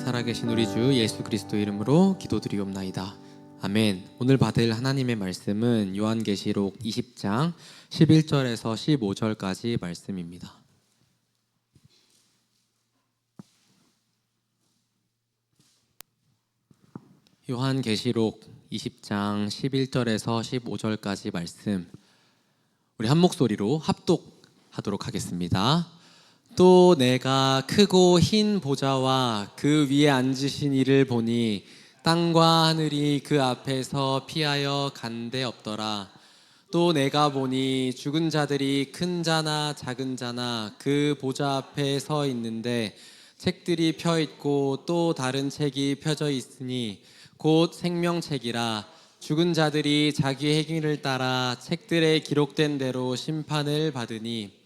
살아계신 우리 주 예수 그리스도 이름으로 기도드리옵나이다. 아멘. 오늘 받을 하나님의 말씀은 요한계시록 20장 11절에서 15절까지 말씀입니다. 요한계시록 20장 11절에서 15절까지 말씀, 우리 한 목소리로 합독하도록 하겠습니다. 또 내가 크고 흰 보좌와 그 위에 앉으신 이를 보니 땅과 하늘이 그 앞에서 피하여 간데 없더라. 또 내가 보니 죽은 자들이 큰 자나 작은 자나 그 보좌 앞에 서 있는데 책들이 펴 있고 또 다른 책이 펴져 있으니 곧 생명책이라. 죽은 자들이 자기 행위를 따라 책들에 기록된 대로 심판을 받으니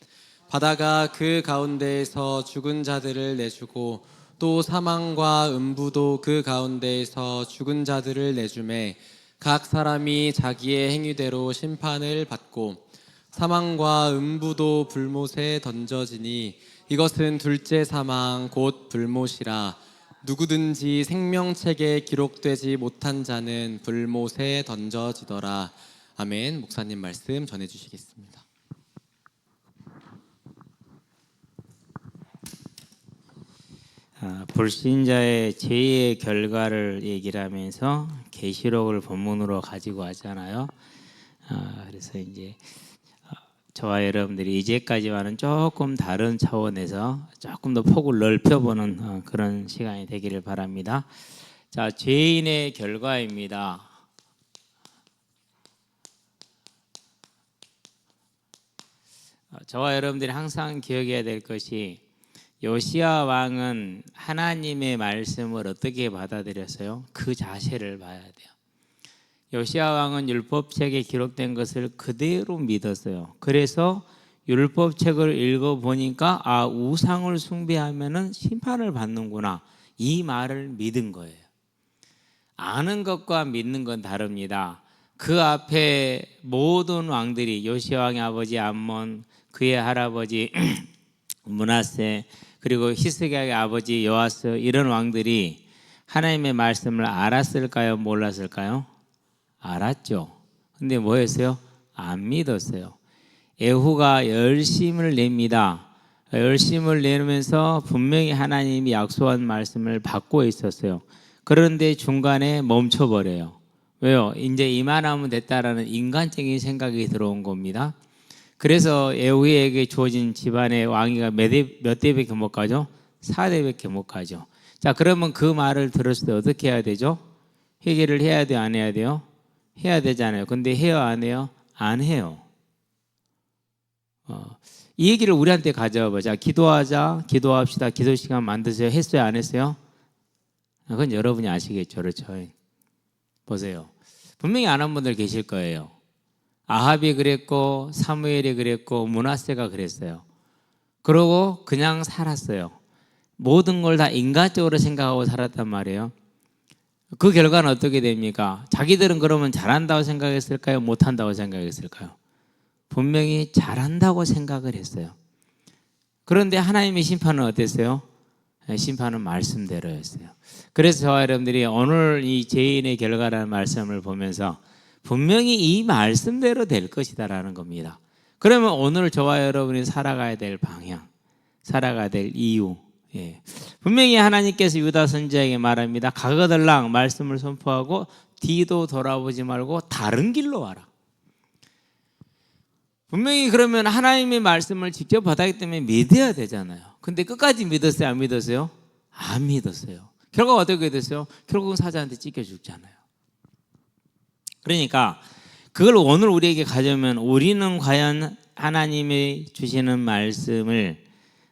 바다가 그 가운데에서 죽은 자들을 내주고 또 사망과 음부도 그 가운데에서 죽은 자들을 내주매 각 사람이 자기의 행위대로 심판을 받고 사망과 음부도 불못에 던져지니 이것은 둘째 사망 곧 불못이라. 누구든지 생명책에 기록되지 못한 자는 불못에 던져지더라. 아멘. 목사님 말씀 전해주시겠습니다. 불신자의 죄의 결과를 얘기를 하면서 계시록을 본문으로 가지고 왔잖아요. 그래서 이제 저와 여러분들이 이제까지와는 조금 다른 차원에서 조금 더 폭을 넓혀보는 그런 시간이 되기를 바랍니다. 자, 죄인의 결과입니다. 저와 여러분들이 항상 기억해야 될 것이, 요시야 왕은 하나님의 말씀을 어떻게 받아들였어요? 그 자세를 봐야 돼요. 요시야 왕은 율법책에 기록된 것을 그대로 믿었어요. 그래서 율법책을 읽어보니까 우상을 숭배하면 심판을 받는구나, 이 말을 믿은 거예요. 아는 것과 믿는 건 다릅니다. 그 앞에 모든 왕들이, 요시야 왕의 아버지 암몬, 그의 할아버지 므낫세, 그리고 히스기야의 아버지 요아스, 이런 왕들이 하나님의 말씀을 알았을까요? 몰랐을까요? 알았죠. 근데 뭐 했어요? 안 믿었어요. 에후가 열심을 냅니다. 열심을 내면서 분명히 하나님이 약속한 말씀을 받고 있었어요. 그런데 중간에 멈춰버려요. 왜요? 이제 이만하면 됐다라는 인간적인 생각이 들어온 겁니다. 그래서 에후에게 주어진 집안의 왕위가 몇 대밖에 못 가죠? 4대밖에 못 가죠. 자, 그러면 그 말을 들었을 때 어떻게 해야 되죠? 회개를 해야 돼요? 안 해야 돼요? 해야 되잖아요. 근데 해요? 안 해요? 안 해요. 이 얘기를 우리한테 가져와 보자. 기도하자, 기도합시다, 기도 시간 만드세요. 했어요? 안 했어요? 그건 여러분이 아시겠죠. 그렇죠? 보세요. 분명히 안 한 분들 계실 거예요. 아합이 그랬고, 사무엘이 그랬고, 므낫세가 그랬어요. 그러고 그냥 살았어요. 모든 걸 다 인간적으로 생각하고 살았단 말이에요. 그 결과는 어떻게 됩니까? 자기들은 그러면 잘한다고 생각했을까요? 못한다고 생각했을까요? 분명히 잘한다고 생각을 했어요. 그런데 하나님의 심판은 어땠어요? 심판은 말씀대로였어요. 그래서 저와 여러분들이 오늘 이 죄인의 결과라는 말씀을 보면서 분명히 이 말씀대로 될 것이다라는 겁니다. 그러면 오늘 저와 여러분이 살아가야 될 방향, 살아가야 될 이유, 분명히 하나님께서 유다 선지자에게 말합니다. 가거들랑 말씀을 선포하고 뒤도 돌아보지 말고 다른 길로 와라. 분명히 그러면 하나님의 말씀을 직접 받았기 때문에 믿어야 되잖아요. 근데 끝까지 믿었어요? 안 믿었어요? 안 믿었어요. 결과가 어떻게 됐어요? 결국은 사자한테 찢겨 죽잖아요. 그러니까 그걸 오늘 우리에게 가져오면, 우리는 과연 하나님이 주시는 말씀을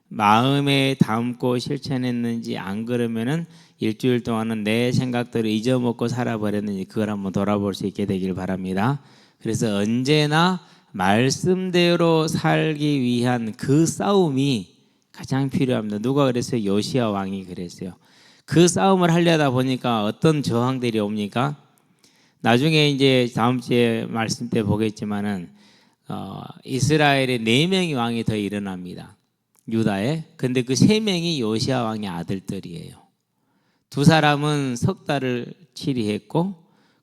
마음에 담고 실천했는지, 안 그러면은 일주일 동안은 내 생각들을 잊어먹고 살아버렸는지 그걸 한번 돌아볼 수 있게 되길 바랍니다. 그래서 언제나 말씀대로 살기 위한 그 싸움이 가장 필요합니다. 누가 그랬어요? 요시야 왕이 그랬어요. 그 싸움을 하려다 보니까 어떤 저항들이 옵니까? 나중에 이제 다음 주에 말씀 때 보겠지만은 이스라엘에 4명의 왕이 더 일어납니다. 유다에. 근데 그 3명이 요시야 왕의 아들들이에요. 두 사람은 석 달을 치리했고,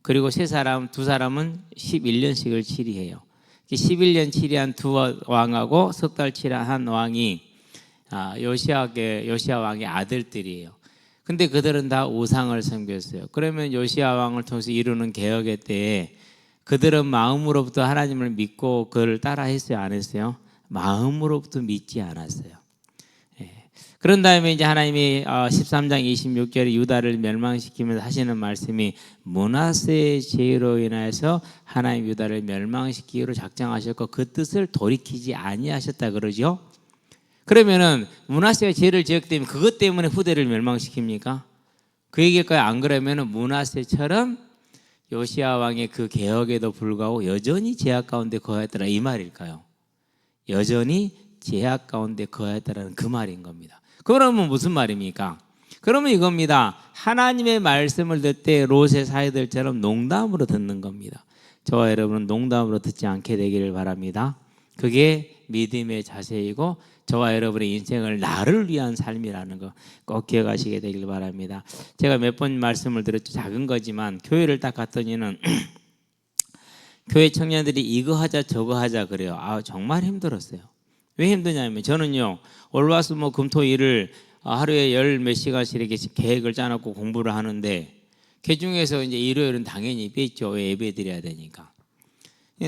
그리고 두 사람은 11년씩을 치리해요. 11년 치리한 두 왕하고 석 달 치리한 왕이 요시야 왕의 아들들이에요. 근데 그들은 다 우상을 섬겼어요. 그러면 요시야 왕을 통해서 이루는 개혁의 때에 그들은 마음으로부터 하나님을 믿고 그를 따라 했어요, 안 했어요? 마음으로부터 믿지 않았어요. 그런 다음에 이제 하나님이 13장 26절에 유다를 멸망시키면서 하시는 말씀이 므낫세의 죄로 인하여서 하나님 유다를 멸망시키기로 작정하셨고 그 뜻을 돌이키지 아니하셨다 그러죠. 그러면은 므낫세가 죄를 지었기 때문에 그것 때문에 후대를 멸망시킵니까? 그 얘기일까요? 안 그러면은 므낫세처럼 요시야 왕의 그 개혁에도 불구하고 여전히 죄악 가운데 거하였더라 이 말일까요? 여전히 죄악 가운데 거하였다라는 그 말인 겁니다. 그러면 무슨 말입니까? 그러면 이겁니다. 하나님의 말씀을 듣을 때 롯의 사이들처럼 농담으로 듣는 겁니다. 저와 여러분은 농담으로 듣지 않게 되기를 바랍니다. 그게 믿음의 자세이고 저와 여러분의 인생을 나를 위한 삶이라는 거 꼭 기억하시게 되길 바랍니다. 제가 몇 번 말씀을 드렸죠. 작은 거지만 교회를 딱 갔더니는 교회 청년들이 이거 하자 저거 하자 그래요. 정말 힘들었어요. 왜 힘드냐면 저는요 월화수 금토일을 하루에 열 몇 시간씩 이렇게 계획을 짜놓고 공부를 하는데 그 중에서 이제 일요일은 당연히 뺐죠. 왜 예배 드려야 되니까.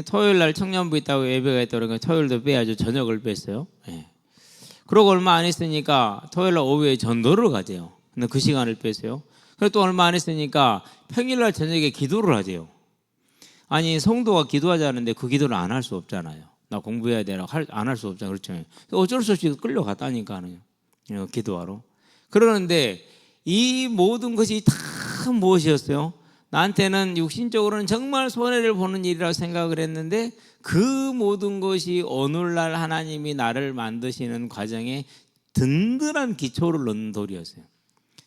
토요일 날 청년부 있다고 예배가 있다고 그러니까 토요일도 빼야죠. 저녁을 뺐어요. 그러고 얼마 안 있으니까 토요일 날 오후에 전도를 가재요. 근데 그 시간을 뺐어요. 그리고 또 얼마 안 있으니까 평일 날 저녁에 기도를 하재요. 아니 성도가 기도하자는데 그 기도를 안 할 수 없잖아요. 나 공부해야 되라 안 할 수 없잖아요. 그렇죠. 어쩔 수 없이 끌려갔다니까요. 기도하러. 그러는데 이 모든 것이 다 무엇이었어요? 나한테는 육신적으로는 정말 손해를 보는 일이라고 생각을 했는데 그 모든 것이 오늘날 하나님이 나를 만드시는 과정에 든든한 기초를 넣는 돌이었어요.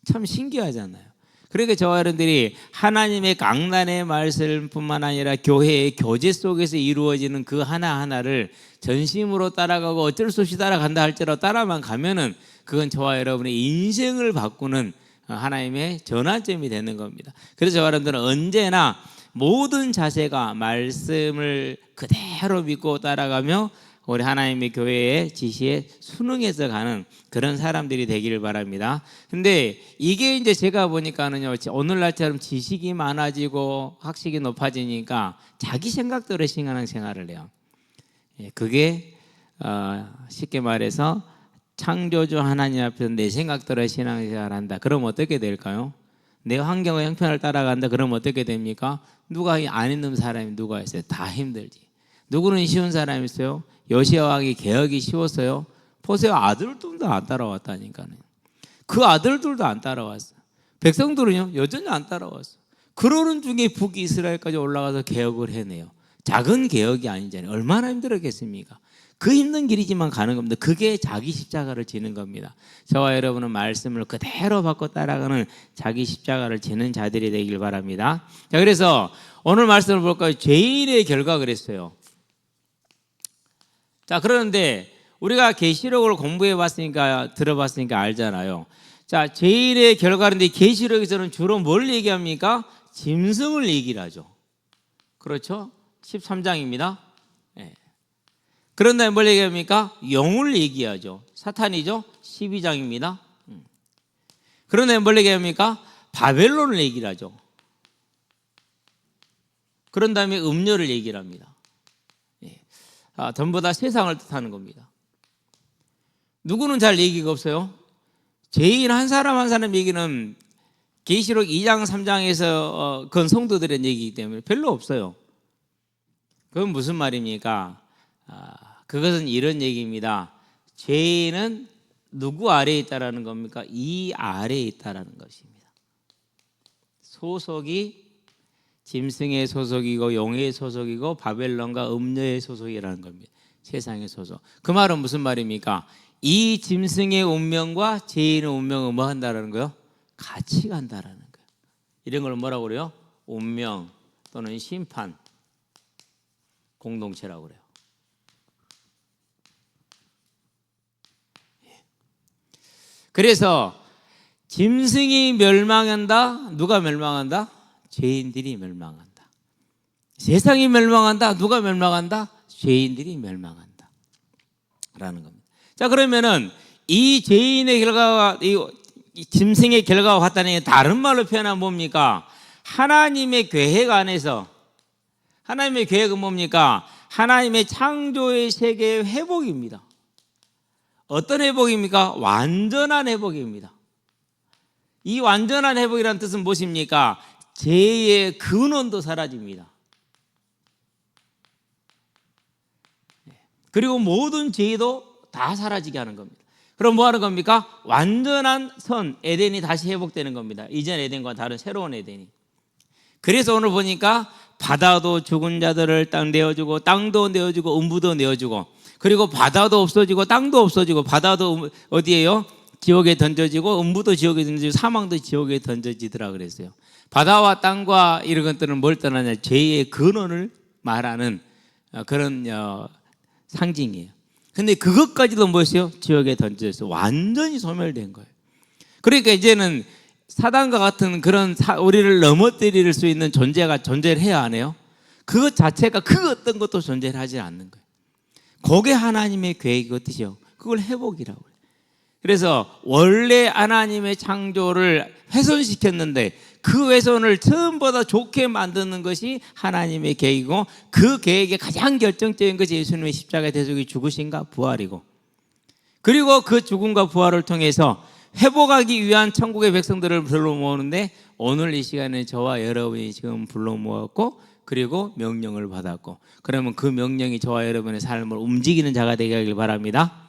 참 신기하잖아요. 그러니까 저와 여러분들이 하나님의 강단의 말씀뿐만 아니라 교회의 교제 속에서 이루어지는 그 하나하나를 전심으로 따라가고 어쩔 수 없이 따라간다 할지라도 따라만 가면은 그건 저와 여러분의 인생을 바꾸는 하나님의 전환점이 되는 겁니다. 그래서 저와 여러분들은 언제나 모든 자세가 말씀을 그대로 믿고 따라가며 우리 하나님의 교회의 지시에 순응해서 가는 그런 사람들이 되기를 바랍니다. 근데 이게 이제 제가 보니까는요, 오늘날처럼 지식이 많아지고 학식이 높아지니까 자기 생각대로 신앙생활을 해요. 그게 쉽게 말해서 창조주 하나님 앞에서 내 생각대로 신앙생활을 한다. 그럼 어떻게 될까요? 내 환경과 형편을 따라간다. 그럼 어떻게 됩니까? 누가 안 있는 사람이 누가 있어요? 다 힘들지. 누구는 쉬운 사람이 있어요? 요시야 왕이 개혁이 쉬웠어요? 보세요. 아들들도 안 따라왔다니까요. 그 아들들도 안 따라왔어. 백성들은요 여전히 안 따라왔어. 그러는 중에 북이스라엘까지 올라가서 개혁을 해내요. 작은 개혁이 아니잖아요. 얼마나 힘들었겠습니까? 그 힘든 길이지만 가는 겁니다. 그게 자기 십자가를 지는 겁니다. 저와 여러분은 말씀을 그대로 받고 따라가는 자기 십자가를 지는 자들이 되길 바랍니다. 자, 그래서 오늘 말씀을 볼까요? 죄인의 결과 그랬어요. 자, 그런데 우리가 계시록을 공부해 봤으니까 들어봤으니까 알잖아요. 자, 죄인의 결과인데 계시록에서는 주로 뭘 얘기합니까? 짐승을 얘기를 하죠. 그렇죠? 13장입니다. 그런 다음에 뭘 얘기합니까? 영을 얘기하죠. 사탄이죠. 12장입니다. 그런 다음에 뭘 얘기합니까? 바벨론을 얘기를 하죠. 그런 다음에 음료를 얘기를 합니다. 전부 다 세상을 뜻하는 겁니다. 누구는 잘 얘기가 없어요? 죄인 한 사람 한 사람 얘기는 계시록 2장 3장에서 그건 성도들의 얘기이기 때문에 별로 없어요. 그건 무슨 말입니까? 그것은 이런 얘기입니다. 죄인은 누구 아래에 있다라는 겁니까? 이 아래에 있다라는 것입니다. 소속이 짐승의 소속이고 용의 소속이고 바벨론과 음녀의 소속이라는 겁니다. 세상의 소속. 그 말은 무슨 말입니까? 이 짐승의 운명과 죄인의 운명은 뭐 한다라는 거요? 같이 간다라는 거예요. 이런 걸 뭐라고 그래요? 운명 또는 심판 공동체라고 그래요. 그래서 짐승이 멸망한다. 누가 멸망한다? 죄인들이 멸망한다. 세상이 멸망한다. 누가 멸망한다? 죄인들이 멸망한다. 라는 겁니다. 자, 그러면은 이 죄인의 결과가 이 짐승의 결과가 같다는 게 다른 말로 표현하면 뭡니까? 하나님의 계획 안에서, 하나님의 계획은 뭡니까? 하나님의 창조의 세계의 회복입니다. 어떤 회복입니까? 완전한 회복입니다. 이 완전한 회복이라는 뜻은 무엇입니까? 죄의 근원도 사라집니다. 그리고 모든 죄도 다 사라지게 하는 겁니다. 그럼 뭐 하는 겁니까? 완전한 선, 에덴이 다시 회복되는 겁니다. 이전 에덴과 다른 새로운 에덴이. 그래서 오늘 보니까 바다도 죽은 자들을 딱 내어주고, 땅도 내어주고, 음부도 내어주고, 그리고 바다도 없어지고, 땅도 없어지고, 바다도 어디에요? 지옥에 던져지고, 음부도 지옥에 던져지고, 사망도 지옥에 던져지더라 그랬어요. 바다와 땅과 이런 것들은 뭘 떠나냐? 죄의 근원을 말하는 그런 상징이에요. 근데 그것까지도 뭐였어요? 지옥에 던져져서 완전히 소멸된 거예요. 그러니까 이제는 사단과 같은 그런 우리를 넘어뜨릴 수 있는 존재가 존재를 해야 하네요. 그것 자체가 그 어떤 것도 존재를 하지 않는 거예요. 그게 하나님의 계획이 뜻이요. 그걸 회복이라고 해요. 그래서 원래 하나님의 창조를 훼손시켰는데 그 훼손을 처음보다 좋게 만드는 것이 하나님의 계획이고, 그 계획의 가장 결정적인 것이 예수님의 십자가의 대속이 죽으심과 부활이고, 그리고 그 죽음과 부활을 통해서 회복하기 위한 천국의 백성들을 불러 모으는데, 오늘 이 시간에 저와 여러분이 지금 불러 모았고, 그리고 명령을 받았고, 그러면 그 명령이 저와 여러분의 삶을 움직이는 자가 되게 하길 바랍니다.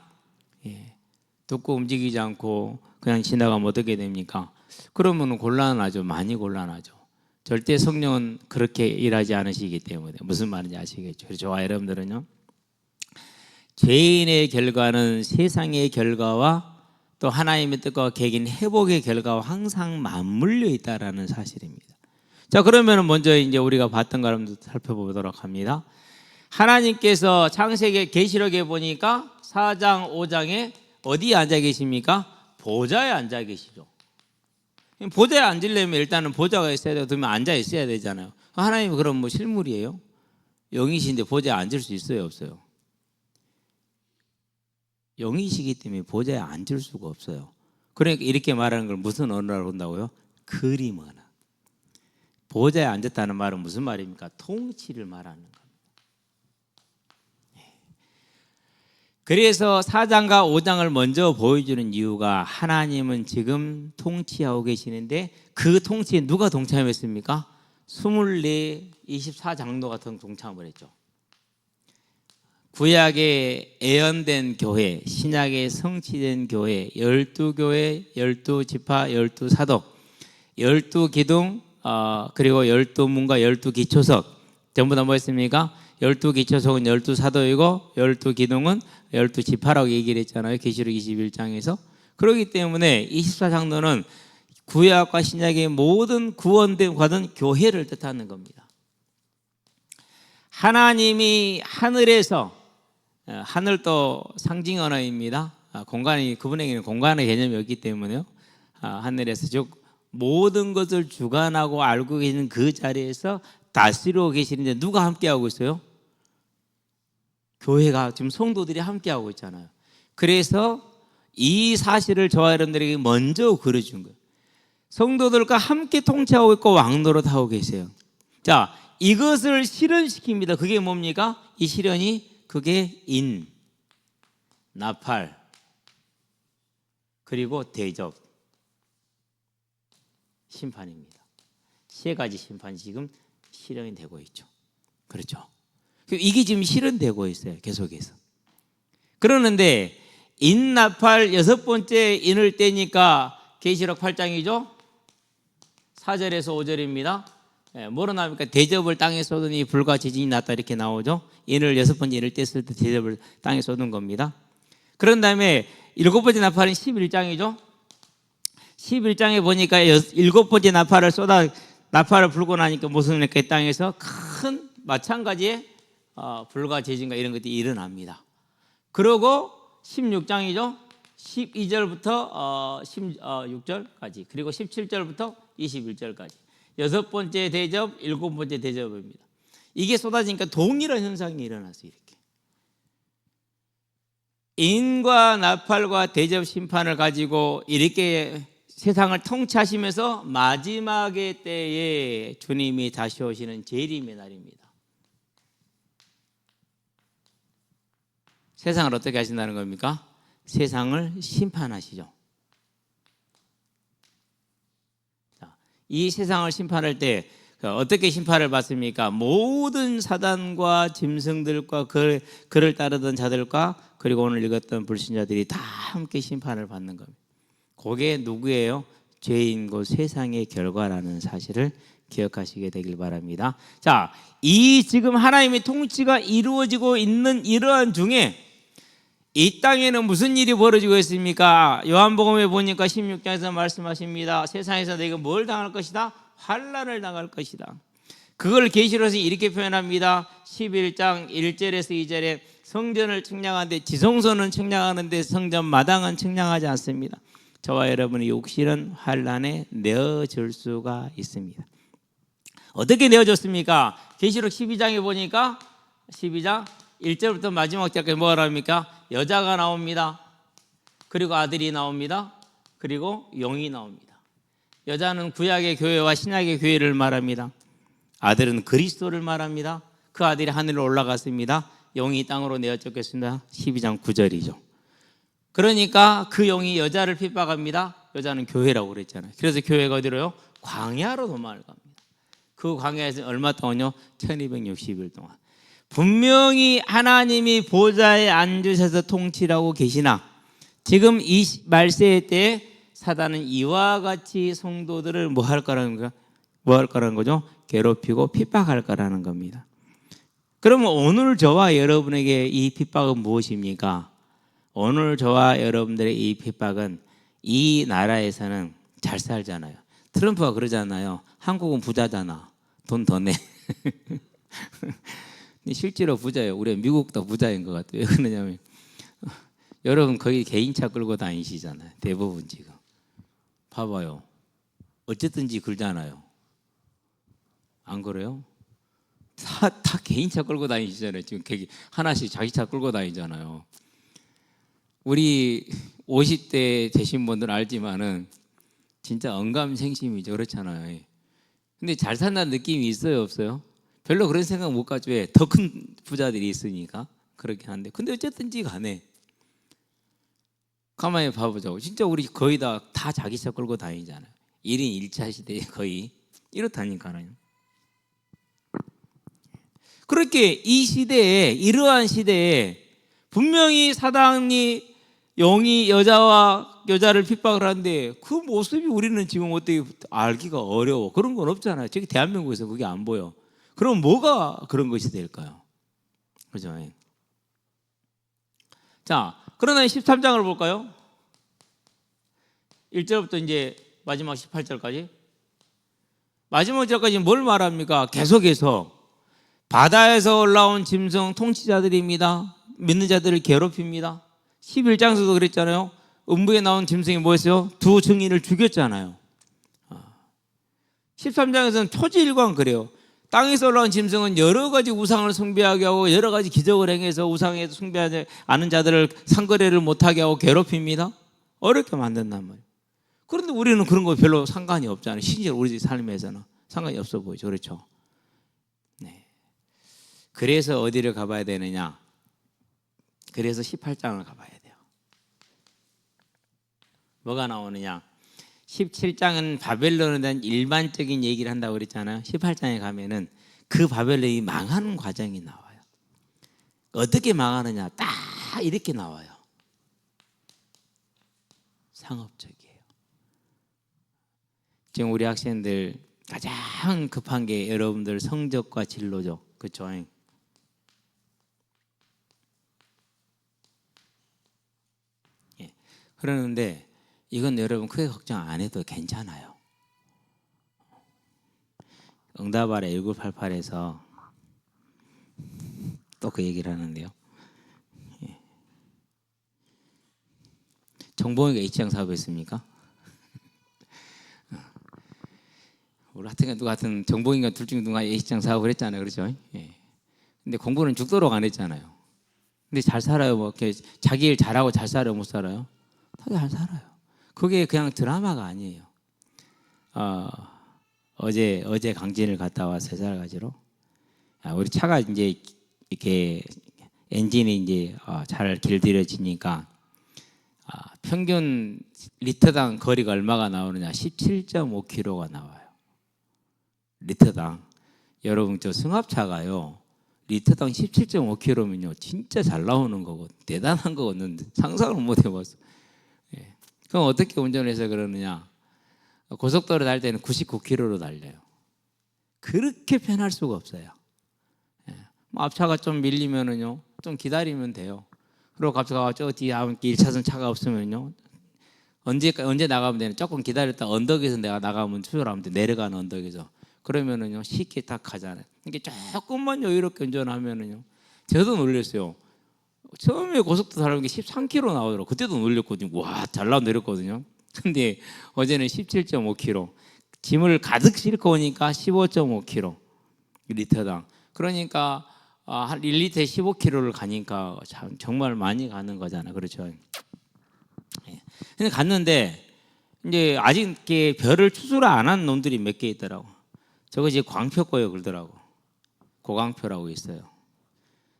듣고 움직이지 않고 그냥 지나가면 어떻게 됩니까? 그러면 곤란하죠. 많이 곤란하죠. 절대 성령은 그렇게 일하지 않으시기 때문에. 무슨 말인지 아시겠죠? 그래서 저와 여러분들은요, 죄인의 결과는 세상의 결과와 또 하나님의 뜻과 계획인 회복의 결과와 항상 맞물려 있다라는 사실입니다. 자, 그러면 먼저 이제 우리가 봤던 걸 한번 살펴보도록 합니다. 하나님께서 창세기 계시록에 보니까 4장 5장에 어디에 앉아 계십니까? 보좌에 앉아 계시죠. 보좌에 앉으려면 일단은 보좌가 있어야 되고, 그러면 앉아 있어야 되잖아요. 하나님은 그럼 뭐 실물이에요? 영이신데 보좌에 앉을 수 있어요, 없어요? 영이시기 때문에 보좌에 앉을 수가 없어요. 그러니까 이렇게 말하는 걸 무슨 언어라고 한다고요? 그림 언어. 보좌에 앉았다는 말은 무슨 말입니까? 통치를 말하는 겁니다. 그래서 4장과 5장을 먼저 보여주는 이유가, 하나님은 지금 통치하고 계시는데 그 통치에 누가 동참했습니까? 24, 24장로가 동참을 했죠. 구약에 예언된 교회, 신약에 성취된 교회, 12교회, 12지파, 12사도, 12기둥, 그리고 12문과 12기초석, 전부 다 뭐였습니까? 12기초석은 12사도이고 12기둥은 12지파라고 얘기를 했잖아요. 계시록 21장에서. 그렇기 때문에 24장로는 구약과 신약의 모든 구원된 받은 교회를 뜻하는 겁니다. 하나님이 하늘에서, 하늘도 상징 언어입니다. 공간이, 그분에게는 공간의 개념이 없기 때문에요. 하늘에서, 즉 모든 것을 주관하고 알고 계시는 그 자리에서 다스리고 계시는데 누가 함께하고 있어요? 교회가, 지금 성도들이 함께하고 있잖아요. 그래서 이 사실을 저와 여러분들에게 먼저 그려준 거예요. 성도들과 함께 통치하고 있고 왕노릇하고 계세요. 자, 이것을 실현시킵니다. 그게 뭡니까? 이 실현이, 그게 인, 나팔, 그리고 대접, 심판입니다. 세 가지 심판이 지금 실현이 되고 있죠. 그렇죠? 이게 지금 실현되고 있어요. 계속해서. 그러는데 인나팔 6번째 인을 떼니까 계시록 8장이죠. 4절에서 5절입니다. 뭐로 나옵니까? 대접을 땅에 쏟으니 불과 지진이 났다, 이렇게 나오죠. 인을 6번째 인을 뗐을 때 대접을 땅에 쏟은 겁니다. 그런 다음에 7번째 나팔은 11장이죠. 11장에 보니까 7번째 나팔을 불고 나니까 무슨 일까? 땅에서 큰 마찬가지의 불과 지진과 이런 것들이 일어납니다. 그리고 16장이죠. 12절부터 16절까지, 그리고 17절부터 21절까지 여섯 번째 대접, 일곱 번째 대접입니다. 이게 쏟아지니까 동일한 현상이 일어났어요. 이렇게 인과 나팔과 대접 심판을 가지고 이렇게 세상을 통치하시면서 마지막의 때에 주님이 다시 오시는 재림의 날입니다. 세상을 어떻게 하신다는 겁니까? 세상을 심판하시죠. 자, 이 세상을 심판할 때 어떻게 심판을 받습니까? 모든 사단과 짐승들과 그를 따르던 자들과 그리고 오늘 읽었던 불신자들이 다 함께 심판을 받는 겁니다. 그게 누구예요? 죄인 곧 세상의 결과라는 사실을 기억하시게 되길 바랍니다. 자, 이 지금 하나님의 통치가 이루어지고 있는 이러한 중에 이 땅에는 무슨 일이 벌어지고 있습니까? 요한복음에 보니까 16장에서 말씀하십니다. 세상에서 내가 뭘 당할 것이다? 환난을 당할 것이다. 그걸 계시록에서 이렇게 표현합니다. 11장 1절에서 2절에 성전을 측량하는데 지성소는 측량하는데 성전 마당은 측량하지 않습니다. 저와 여러분의 욕실은 환난에 내어질 수가 있습니다. 어떻게 내어졌습니까? 계시록 12장에 보니까 12장 1절부터 마지막 절까지 뭐라 합니까? 여자가 나옵니다. 그리고 아들이 나옵니다. 그리고 용이 나옵니다. 여자는 구약의 교회와 신약의 교회를 말합니다. 아들은 그리스도를 말합니다. 그 아들이 하늘로 올라갔습니다. 용이 땅으로 내어졌겠습니다. 12장 9절이죠. 그러니까 그 용이 여자를 핍박합니다. 여자는 교회라고 그랬잖아요. 그래서 교회가 어디로요? 광야로 도망을 갑니다. 그 광야에서 얼마 동안요? 1260일 동안. 분명히 하나님이 보좌에 앉으셔서 통치하고 계시나 지금 이 말세의 때에 사단은 이와 같이 성도들을 뭐 할 거라는 거야? 뭐 할 거라는 거죠? 괴롭히고 핍박할 거라는 겁니다. 그러면 오늘 저와 여러분에게 이 핍박은 무엇입니까? 오늘 저와 여러분들의 이 핍박은 이 나라에서는 잘 살잖아요. 트럼프가 그러잖아요. 한국은 부자잖아. 돈 더 내. 실제로 부자예요. 우리 미국도 부자인 것 같아요. 왜 그러냐면 여러분 거의 개인차 끌고 다니시잖아요. 대부분 지금. 봐봐요. 어쨌든지 그러잖아요. 안 그래요? 다 개인차 끌고 다니시잖아요. 지금 하나씩 자기 차 끌고 다니잖아요. 우리 50대 되신 분들은 알지만은 진짜 언감생심이죠. 그렇잖아요. 근데 잘 산다는 느낌이 있어요, 없어요? 별로 그런 생각 못 가죠. 왜? 더 큰 부자들이 있으니까 그렇긴 한데. 근데 어쨌든지 간에 가만히 봐보자고. 진짜 우리 거의 다 자기 차 끌고 다니잖아요. 1인 1차 시대에 거의 이렇다니까요. 그렇게 이 시대에, 이러한 시대에 분명히 사단이 용이 여자를 핍박을 하는데 그 모습이 우리는 지금 어떻게 알기가 어려워. 그런 건 없잖아요. 저기 대한민국에서 그게 안 보여. 그럼 뭐가 그런 것이 될까요? 그죠? 자, 그러나 13장을 볼까요? 1절부터 이제 마지막 18절까지. 마지막 절까지 뭘 말합니까? 계속해서 바다에서 올라온 짐승 통치자들입니다. 믿는 자들을 괴롭힙니다. 11장에서도 그랬잖아요. 음부에 나온 짐승이 뭐였어요? 두 증인을 죽였잖아요. 13장에서는 초지일관 그래요. 땅에서 올라온 짐승은 여러 가지 우상을 숭배하게 하고 여러 가지 기적을 행해서 우상에 숭배하지 않은 자들을 상거래를 못하게 하고 괴롭힙니다. 어렵게 만든단 말이에요. 그런데 우리는 그런 거 별로 상관이 없잖아요. 실제로 우리 삶에서는 상관이 없어 보이죠. 그렇죠? 네. 그래서 어디를 가봐야 되느냐? 그래서 18장을 가봐야 돼요. 뭐가 나오느냐? 17장은 바벨론에 대한 일반적인 얘기를 한다고 그랬잖아요. 18장에 가면은 그 바벨론이 망하는 과정이 나와요. 어떻게 망하느냐? 딱 이렇게 나와요. 상업적이에요. 지금 우리 학생들 가장 급한 게 여러분들 성적과 진로죠. 그렇죠? 예. 그러는데 이건 여러분 크게 걱정 안 해도 괜찮아요. 응답하라 1988에서 또 그 얘기를 하는데요. 정봉이가 H장 사업했습니까? 우리 누가 같은 정봉이가 둘 중에 누가 H장 사업을 했잖아요, 그렇죠? 예. 근데 공부는 죽도록 안 했잖아요. 근데 잘 살아요. 뭐 이렇게 자기 일 잘하고 잘 살아요, 못 살아요? 다 잘 살아요. 그게 그냥 드라마가 아니에요. 어제 강진을 갔다 와 3살 가지로. 우리 차가 이제 이렇게 엔진이 이제 잘 길들여지니까 평균 리터당 거리가 얼마가 나오느냐? 17.5km가 나와요. 리터당. 여러분 저 승합차가요. 리터당 17.5km면요. 진짜 잘 나오는 거고 대단한 거거든요. 상상을 못 해봤어. 예. 그럼 어떻게 운전해서 그러느냐? 고속도로 달 때는 99km로 달려요. 그렇게 편할 수가 없어요. 예. 뭐 앞차가 좀 밀리면은요, 좀 기다리면 돼요. 그리고 갑자기 저 뒤에 1차선 차가 없으면요, 언제 나가면 되는? 조금 기다렸다 언덕에서 내가 나가면 추월하면 돼. 내려가는 언덕에서. 그러면은요 쉽게 딱 가잖아요. 이게 조금만 여유롭게 운전하면은요, 저도 놀랐어요. 처음에 고속도로 달리는 게 13km 나오더라고. 그때도 놀렸거든요. 와, 잘 나와 내렸거든요. 근데 어제는 17.5km. 짐을 가득 싣고 오니까 15.5km 리터당. 그러니까 한 1리터에 15km를 가니까 참 정말 많이 가는 거잖아요. 그렇죠? 예. 근데 갔는데 이제 아직 이렇게 별을 추수를 안 한 놈들이 몇 개 있더라고. 저거 이제 광표 거예요, 그러더라고. 고광표라고 있어요.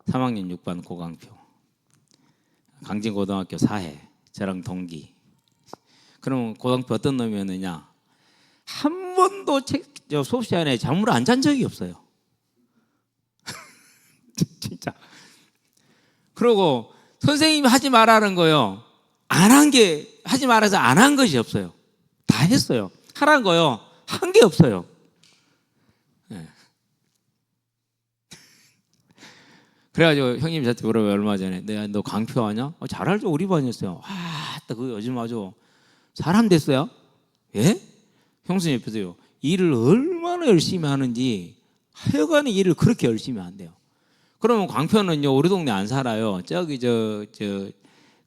3학년 6반 고광표. 강진고등학교 4회. 저랑 동기. 그럼 고등학교 어떤 놈이었느냐? 한 번도 수업 시간에 잠을 안 잔 적이 없어요. 진짜. 그러고 선생님이 하지 말라는 거요. 하지 말아서 안 한 것이 없어요. 다 했어요. 하라는 거요. 한 게 없어요. 네. 그래가지고 형님이 저한테 물어봐요. 얼마 전에 너 강표 하냐? 잘 알죠. 우리 반이었어요. 그 요즘 아주 사람 됐어요. 예? 형수님 옆에서요. 일을 얼마나 열심히 하는지 하여간에 일을 그렇게 열심히 한대요. 그러면 광표는요 우리 동네 안 살아요. 저기 저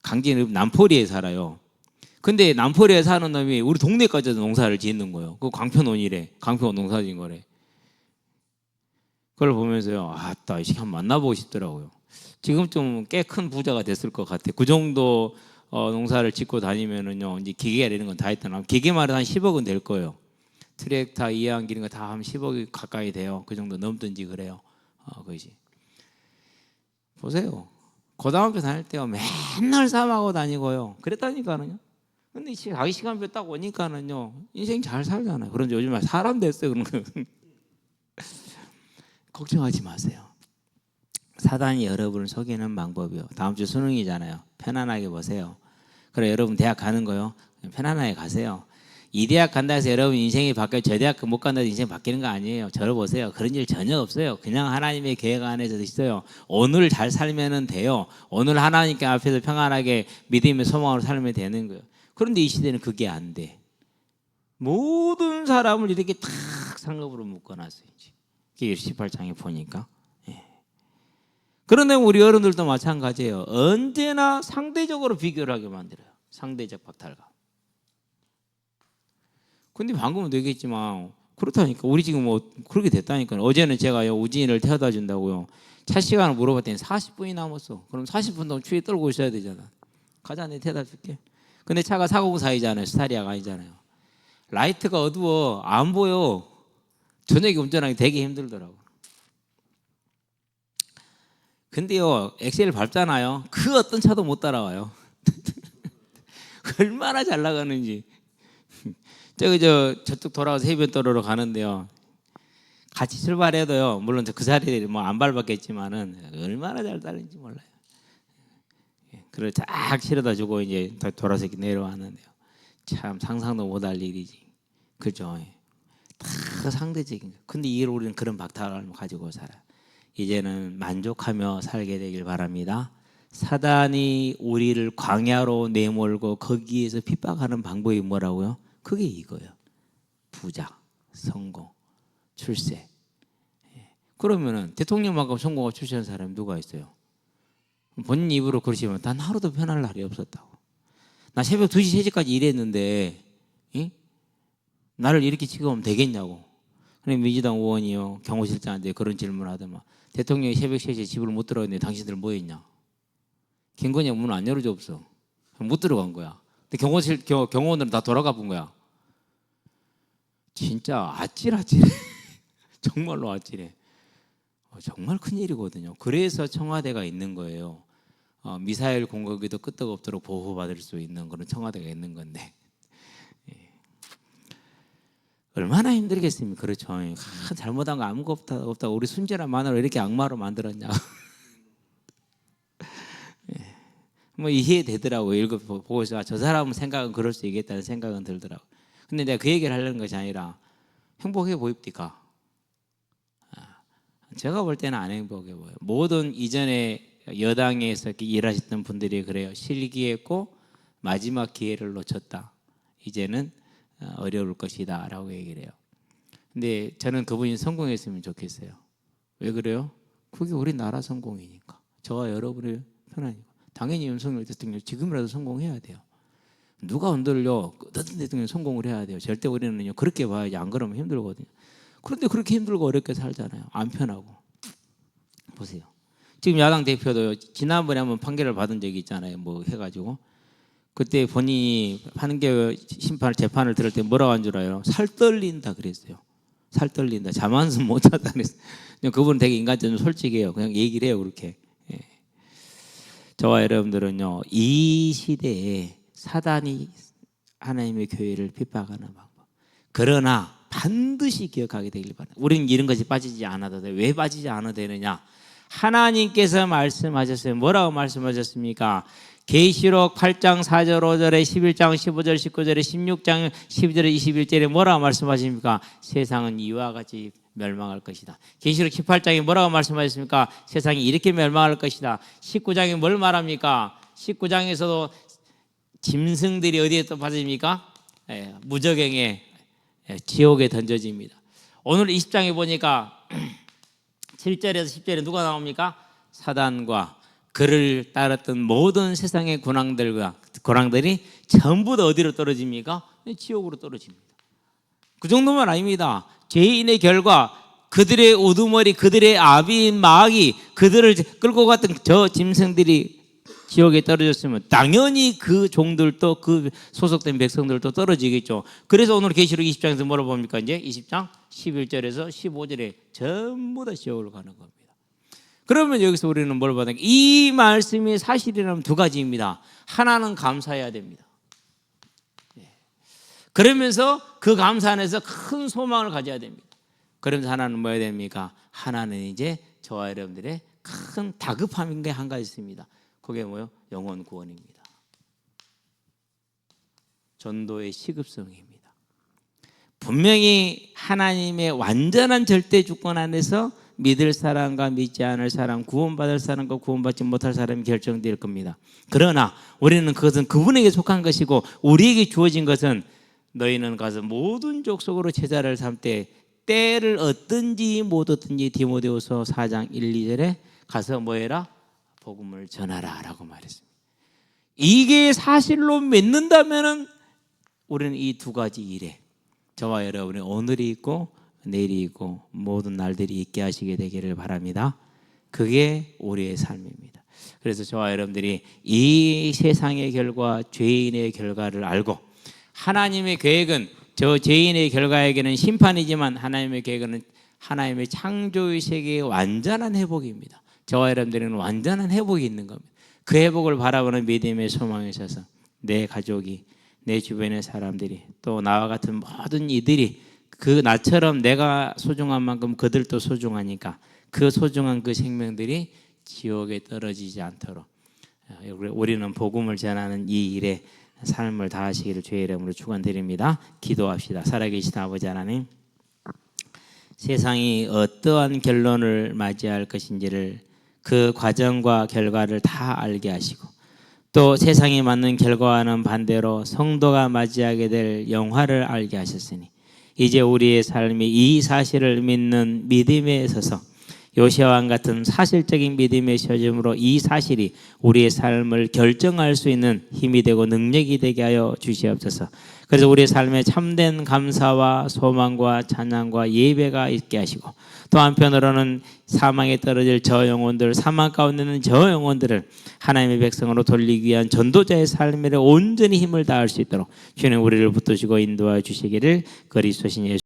강진 남포리에 살아요. 근데 남포리에 사는 놈이 우리 동네까지 농사를 짓는 거예요. 그 광표 논이래. 광표 농사 짓는 거래. 그걸 보면서요. 이 새끼 한번 만나보고 싶더라고요. 지금 좀 꽤 큰 부자가 됐을 것 같아. 그 정도 농사를 짓고 다니면은요, 이제 기계가 되는 건 다 했다나 기계만 한 10억은 될 거예요. 트랙터 이해한 기는 거 다 하면 10억이 가까이 돼요. 그 정도 넘든지 그래요. 그것이. 보세요. 고등학교 다닐 때요, 맨날 싸움하고 다니고요. 그랬다니까는요. 근데 자기 시간표 딱 오니까는요, 인생 잘 살잖아요. 그런데 요즘에 사람 됐어요. 그런 거. 걱정하지 마세요. 사단이 여러분을 속이는 방법이요. 다음 주 수능이잖아요. 편안하게 보세요. 그래 여러분 대학 가는 거요. 편안하게 가세요. 이 대학 간다 해서 여러분 인생이 바뀌어요. 저 대학 못 간다 해서 인생 바뀌는 거 아니에요. 저를 보세요. 그런 일 전혀 없어요. 그냥 하나님의 계획 안에서 있어요. 오늘 잘 살면 돼요. 오늘 하나님께 앞에서 평안하게 믿음의 소망으로 살면 되는 거예요. 그런데 이 시대는 그게 안 돼. 모든 사람을 이렇게 탁 상급으로 묶어놨어요. 이게 18장에 보니까. 그런데 우리 어른들도 마찬가지예요. 언제나 상대적으로 비교를 하게 만들어요. 상대적 박탈감. 근데 방금은 얘기했지만 그렇다니까. 우리 지금 뭐 그렇게 됐다니까. 어제는 제가요 우진이를 태워다 준다고요. 차 시간을 물어봤더니 40분이 남았어. 그럼 40분 동안 추위에 떨고 있어야 되잖아. 가자, 내 태워다 줄게. 근데 차가 404이잖아요. 스타리아가 아니잖아요. 라이트가 어두워 안 보여. 저녁에 운전하기 되게 힘들더라고. 근데요 엑셀을 밟잖아요. 그 어떤 차도 못 따라와요. 얼마나 잘 나가는지. 저쪽 돌아와서 해변도로로 가는데요. 같이 출발해도요. 물론 그 자리에 뭐 안 밟았겠지만은 얼마나 잘 따르는지 몰라요. 그걸 쫙 실어다 주고 이제 돌아서 내려왔는데요. 참 상상도 못할 일이지. 그죠? 다 상대적인 거. 근데 이걸 우리는 그런 박탈감을 가지고 살아. 이제는 만족하며 살게 되길 바랍니다. 사단이 우리를 광야로 내몰고 거기에서 핍박하는 방법이 뭐라고요? 그게 이거예요. 부자, 성공, 출세. 그러면은 대통령만큼 성공하고 출세한 사람이 누가 있어요? 본인 입으로 그러시면 단 하루도 편할 날이 없었다고. 나 새벽 2시, 3시까지 일했는데 응? 나를 이렇게 취급하면 되겠냐고. 그래 민주당 의원이요 경호실장한테 그런 질문을 하더만 대통령이 새벽 3시에 집을 못 들어갔는데 당신들 뭐 했냐. 김건희가 문을 안 열어줘 없어. 못 들어간 거야. 근데 경호원들은 다 돌아가 본 거야. 진짜 아찔아찔해. 정말로 아찔해. 정말 큰일이거든요. 그래서 청와대가 있는 거예요. 미사일 공격에도 끄떡없도록 보호받을 수 있는 그런 청와대가 있는 건데 얼마나 힘들겠습니까? 그렇죠. 잘못한 거 아무것도 없다고 우리 순진한 마누라 이렇게 악마로 만들었냐. 뭐 이해되더라고요. 보고서 저 사람은 생각은 그럴 수 있겠다는 생각은 들더라고요. 근데 내가 그 얘기를 하려는 것이 아니라 행복해 보입니까? 제가 볼 때는 안 행복해 보여요. 모든 이전에 여당에서 일하셨던 분들이 그래요. 실기했고 마지막 기회를 놓쳤다. 이제는 어려울 것이다 라고 얘기를 해요. 근데 저는 그분이 성공했으면 좋겠어요. 왜 그래요? 그게 우리나라 성공이니까. 저와 여러분의 편하니까. 당연히 윤석열 대통령 지금이라도 성공해야 돼요. 누가 흔들려 어떤 대통령 성공을 해야 돼요. 절대 우리는요 그렇게 봐야지. 안 그러면 힘들거든요. 그런데 그렇게 힘들고 어렵게 살잖아요. 안 편하고. 보세요. 지금 야당 대표도 지난번에 한번 판결을 받은 적이 있잖아요. 뭐 해가지고 그때 본인이 판결 심판 재판을 들을 때 뭐라고 한 줄 알아요? 살 떨린다 그랬어요. 살 떨린다. 잠 한숨 못 잤다 그랬어요. 그분은 되게 인간적으로 솔직해요. 그냥 얘기를 해요 그렇게. 예. 저와 여러분들은요 이 시대에 사단이 하나님의 교회를 핍박하는 방법. 그러나 반드시 기억하게 되길 바랍니다. 우리는 이런 것이 빠지지 않아도 돼. 왜 빠지지 않아도 되느냐? 하나님께서 말씀하셨어요. 뭐라고 말씀하셨습니까? 계시록 8장 4절 5절에 11장 15절 19절에 16장 12절에 21절에 뭐라고 말씀하십니까? 세상은 이와 같이 멸망할 것이다. 계시록 18장에 뭐라고 말씀하셨습니까? 세상이 이렇게 멸망할 것이다. 19장에 뭘 말합니까? 19장에서도 짐승들이 어디에 또 빠집니까? 무저갱에 지옥에 던져집니다. 오늘 20장에 보니까 7절에서 10절에 누가 나옵니까? 사단과 그를 따랐던 모든 세상의 군왕들이 전부 다 어디로 떨어집니까? 지옥으로 떨어집니다. 그 정도만 아닙니다. 죄인의 결과 그들의 우두머리, 그들의 아비인 마귀, 그들을 끌고 갔던 저 짐승들이 지옥에 떨어졌으면 당연히 그 종들도 그 소속된 백성들도 떨어지겠죠. 그래서 오늘 계시록 20장에서 뭐라고 봅니까? 이제 20장 11절에서 15절에 전부 다 지옥으로 가는 겁니다. 그러면 여기서 우리는 뭘 받는 게 이 말씀이 사실이라면 두 가지입니다. 하나는 감사해야 됩니다. 그러면서 그 감사 안에서 큰 소망을 가져야 됩니다. 그러면서 하나는 뭐야 됩니까? 하나는 이제 저와 여러분들의 큰 다급함인 게 한 가지 있습니다. 그게 뭐예요? 영혼 구원입니다. 전도의 시급성입니다. 분명히 하나님의 완전한 절대 주권 안에서 믿을 사람과 믿지 않을 사람, 구원받을 사람과 구원받지 못할 사람이 결정될 겁니다. 그러나 우리는 그것은 그분에게 속한 것이고 우리에게 주어진 것은 너희는 가서 모든 족속으로 제자를 삼되 때를 얻든지 못 얻든지 디모데후서 4장 1, 2절에 가서 뭐해라? 복음을 전하라 라고 말했습니다. 이게 사실로 믿는다면 우리는 이 두 가지 일에 저와 여러분의 오늘이 있고 내일이 있고 모든 날들이 있게 하시게 되기를 바랍니다. 그게 우리의 삶입니다. 그래서 저와 여러분들이 이 세상의 결과, 죄인의 결과를 알고 하나님의 계획은 저 죄인의 결과에게는 심판이지만 하나님의 계획은 하나님의 창조의 세계의 완전한 회복입니다. 저와 여러분들은 완전한 회복이 있는 겁니다. 그 회복을 바라보는 믿음의 소망에 있어서 내 가족이, 내 주변의 사람들이 또 나와 같은 모든 이들이 그 나처럼 내가 소중한 만큼 그들도 소중하니까 그 소중한 그 생명들이 지옥에 떨어지지 않도록 우리는 복음을 전하는 이 일에 삶을 다하시기를 주의 이름으로 축원드립니다. 기도합시다. 살아계신 아버지 하나님, 세상이 어떠한 결론을 맞이할 것인지를 그 과정과 결과를 다 알게 하시고 또 세상에 맞는 결과와는 반대로 성도가 맞이하게 될 영화를 알게 하셨으니 이제 우리의 삶이 이 사실을 믿는 믿음에 서서 요시아 왕 같은 사실적인 믿음의 시점으로 이 사실이 우리의 삶을 결정할 수 있는 힘이 되고 능력이 되게 하여 주시옵소서. 그래서 우리의 삶에 참된 감사와 소망과 찬양과 예배가 있게 하시고, 또 한편으로는 사망에 떨어질 저 영혼들, 사망 가운데 있는 저 영혼들을 하나님의 백성으로 돌리기 위한 전도자의 삶에 온전히 힘을 다할 수 있도록 주님 우리를 붙드시고 인도하여 주시기를 그리스도신 예수